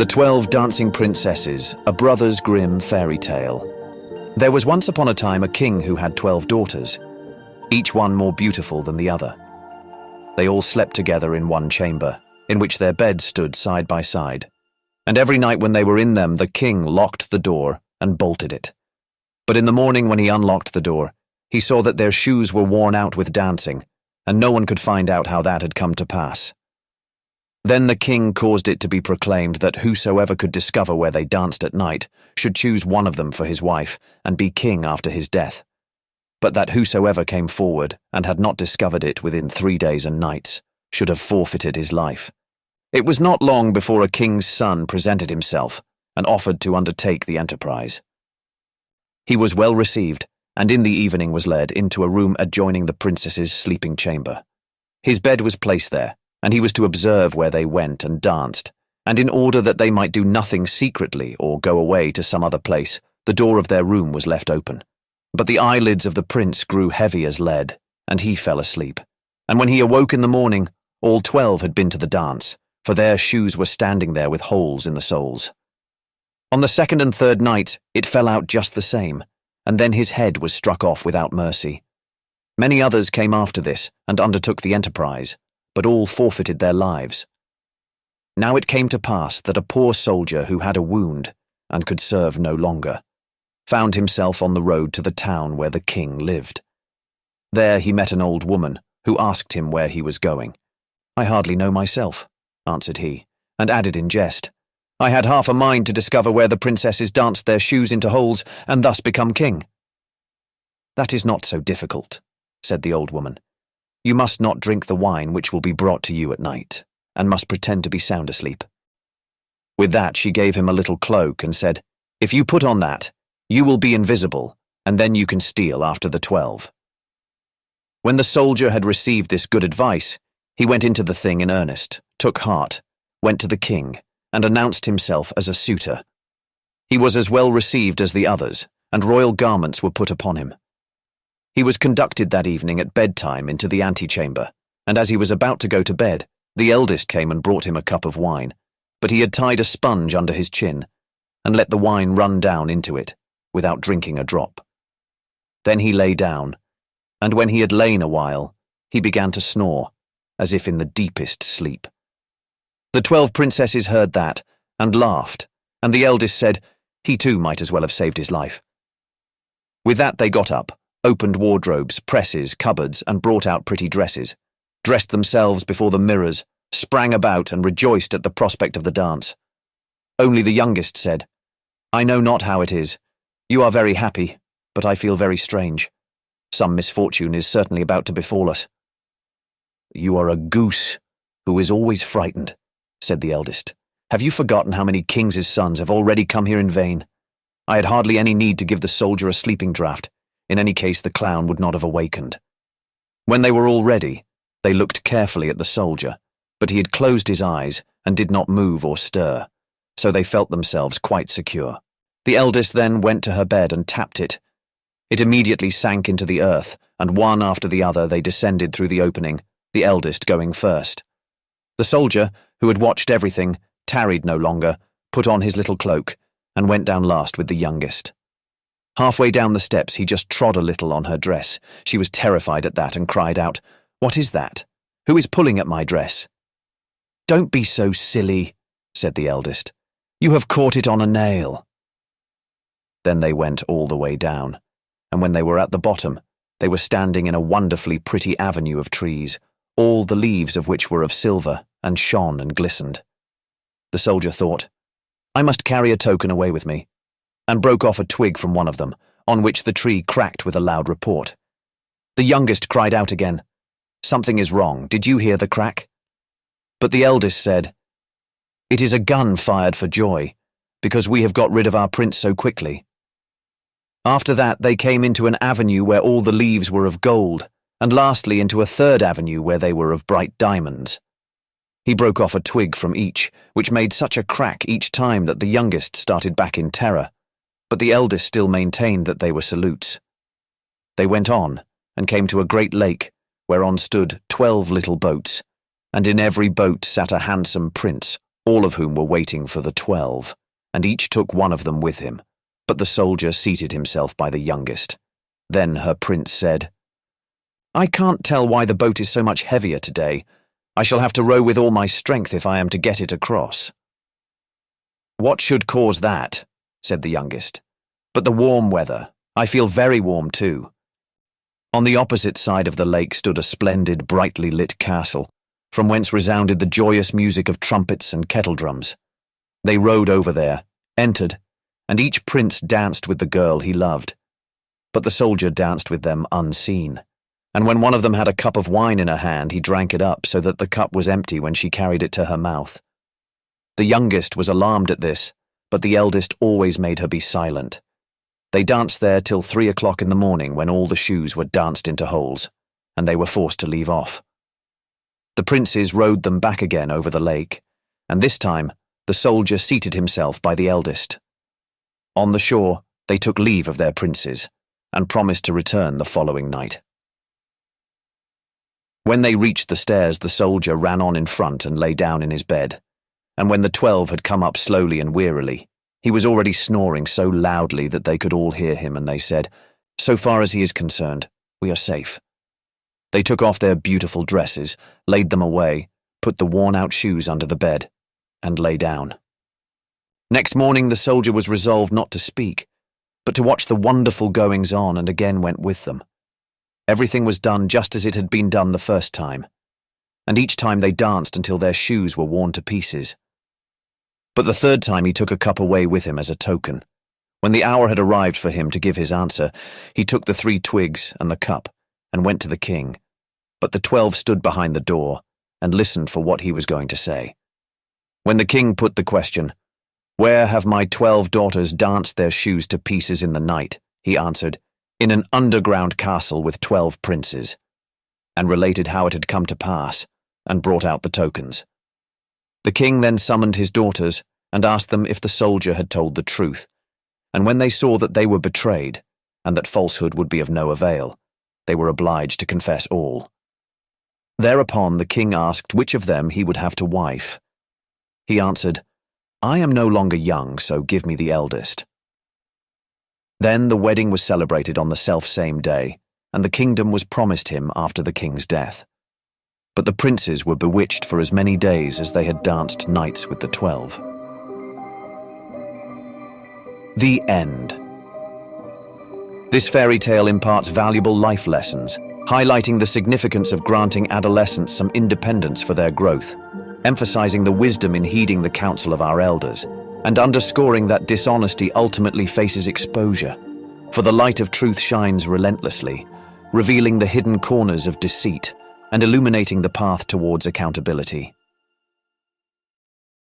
The 12 Dancing Princesses, a Brothers Grimm fairy tale. There was once upon a time a king who had 12 daughters, each one more beautiful than the other. They all slept together in one chamber, in which their beds stood side by side. And every night when they were in them, the king locked the door and bolted it. But in the morning when he unlocked the door, he saw that their shoes were worn out with dancing, and no one could find out how that had come to pass. Then the king caused it to be proclaimed that whosoever could discover where they danced at night should choose one of them for his wife and be king after his death. But that whosoever came forward and had not discovered it within 3 days and nights should have forfeited his life. It was not long before a king's son presented himself and offered to undertake the enterprise. He was well received, and in the evening was led into a room adjoining the princess's sleeping chamber. His bed was placed there, and he was to observe where they went and danced, and in order that they might do nothing secretly or go away to some other place, the door of their room was left open. But the eyelids of the prince grew heavy as lead, and he fell asleep. And when he awoke in the morning, all 12 had been to the dance, for their shoes were standing there with holes in the soles. On the second and third night, it fell out just the same, and then his head was struck off without mercy. Many others came after this and undertook the enterprise, but all forfeited their lives. Now it came to pass that a poor soldier who had a wound and could serve no longer found himself on the road to the town where the king lived. There he met an old woman who asked him where he was going. "I hardly know myself," answered he, and added in jest, "I had half a mind to discover where the princesses danced their shoes into holes and thus become king." "That is not so difficult," said the old woman. "You must not drink the wine which will be brought to you at night, and must pretend to be sound asleep." With that she gave him a little cloak and said, "If you put on that, you will be invisible, and then you can steal after the 12. When the soldier had received this good advice, he went into the thing in earnest, took heart, went to the king, and announced himself as a suitor. He was as well received as the others, and royal garments were put upon him. He was conducted that evening at bedtime into the antechamber, and as he was about to go to bed, the eldest came and brought him a cup of wine, but he had tied a sponge under his chin, and let the wine run down into it, without drinking a drop. Then he lay down, and when he had lain a while, he began to snore, as if in the deepest sleep. The 12 princesses heard that, and laughed, and the eldest said, he too might as well have saved his life. With that they got up, opened wardrobes, presses, cupboards, and brought out pretty dresses, dressed themselves before the mirrors, sprang about and rejoiced at the prospect of the dance. Only the youngest said, "I know not how it is. You are very happy, but I feel very strange. Some misfortune is certainly about to befall us." "You are a goose who is always frightened," said the eldest. "Have you forgotten how many kings' sons have already come here in vain? I had hardly any need to give the soldier a sleeping draught. In any case, the clown would not have awakened." When they were all ready, they looked carefully at the soldier, but he had closed his eyes and did not move or stir, so they felt themselves quite secure. The eldest then went to her bed and tapped it. It immediately sank into the earth, and one after the other they descended through the opening, the eldest going first. The soldier, who had watched everything, tarried no longer, put on his little cloak, and went down last with the youngest. Halfway down the steps he just trod a little on her dress. She was terrified at that and cried out, "What is that? Who is pulling at my dress?" "Don't be so silly," said the eldest. "You have caught it on a nail." Then they went all the way down, and when they were at the bottom, they were standing in a wonderfully pretty avenue of trees, all the leaves of which were of silver and shone and glistened. The soldier thought, "I must carry a token away with me," and broke off a twig from one of them, on which the tree cracked with a loud report. The youngest cried out again, "Something is wrong, did you hear the crack?" But the eldest said, "It is a gun fired for joy, because we have got rid of our prince so quickly." After that they came into an avenue where all the leaves were of gold, and lastly into a third avenue where they were of bright diamonds. He broke off a twig from each, which made such a crack each time that the youngest started back in terror, but the eldest still maintained that they were salutes. They went on, and came to a great lake, whereon stood 12 little boats, and in every boat sat a handsome prince, all of whom were waiting for the 12, and each took one of them with him, but the soldier seated himself by the youngest. Then her prince said, "I can't tell why the boat is so much heavier today. I shall have to row with all my strength if I am to get it across." "What should cause that?" said the youngest. "But the warm weather. I feel very warm too." On the opposite side of the lake stood a splendid, brightly lit castle, from whence resounded the joyous music of trumpets and kettledrums. They rowed over there, entered, and each prince danced with the girl he loved. But the soldier danced with them unseen, and when one of them had a cup of wine in her hand, he drank it up so that the cup was empty when she carried it to her mouth. The youngest was alarmed at this, but the eldest always made her be silent. They danced there till 3 o'clock in the morning, when all the shoes were danced into holes, and they were forced to leave off. The princes rowed them back again over the lake, and this time the soldier seated himself by the eldest. On the shore, they took leave of their princes, and promised to return the following night. When they reached the stairs, the soldier ran on in front and lay down in his bed, and when the 12 had come up slowly and wearily, he was already snoring so loudly that they could all hear him, and they said, "So far as he is concerned, we are safe." They took off their beautiful dresses, laid them away, put the worn-out shoes under the bed, and lay down. Next morning the soldier was resolved not to speak, but to watch the wonderful goings-on, and again went with them. Everything was done just as it had been done the first time, and each time they danced until their shoes were worn to pieces. But the third time he took a cup away with him as a token. When the hour had arrived for him to give his answer, he took the 3 twigs and the cup, and went to the king. But the 12 stood behind the door, and listened for what he was going to say. When the king put the question, "Where have my 12 daughters danced their shoes to pieces in the night?" he answered, "In an underground castle with 12 princes," and related how it had come to pass, and brought out the tokens. The king then summoned his daughters, and asked them if the soldier had told the truth, and when they saw that they were betrayed, and that falsehood would be of no avail, they were obliged to confess all. Thereupon the king asked which of them he would have to wife. He answered, "I am no longer young, so give me the eldest." Then the wedding was celebrated on the self-same day, and the kingdom was promised him after the king's death. But the princes were bewitched for as many days as they had danced nights with the 12. The end. This fairy tale imparts valuable life lessons, highlighting the significance of granting adolescents some independence for their growth, emphasizing the wisdom in heeding the counsel of our elders, and underscoring that dishonesty ultimately faces exposure, for the light of truth shines relentlessly, revealing the hidden corners of deceit and illuminating the path towards accountability.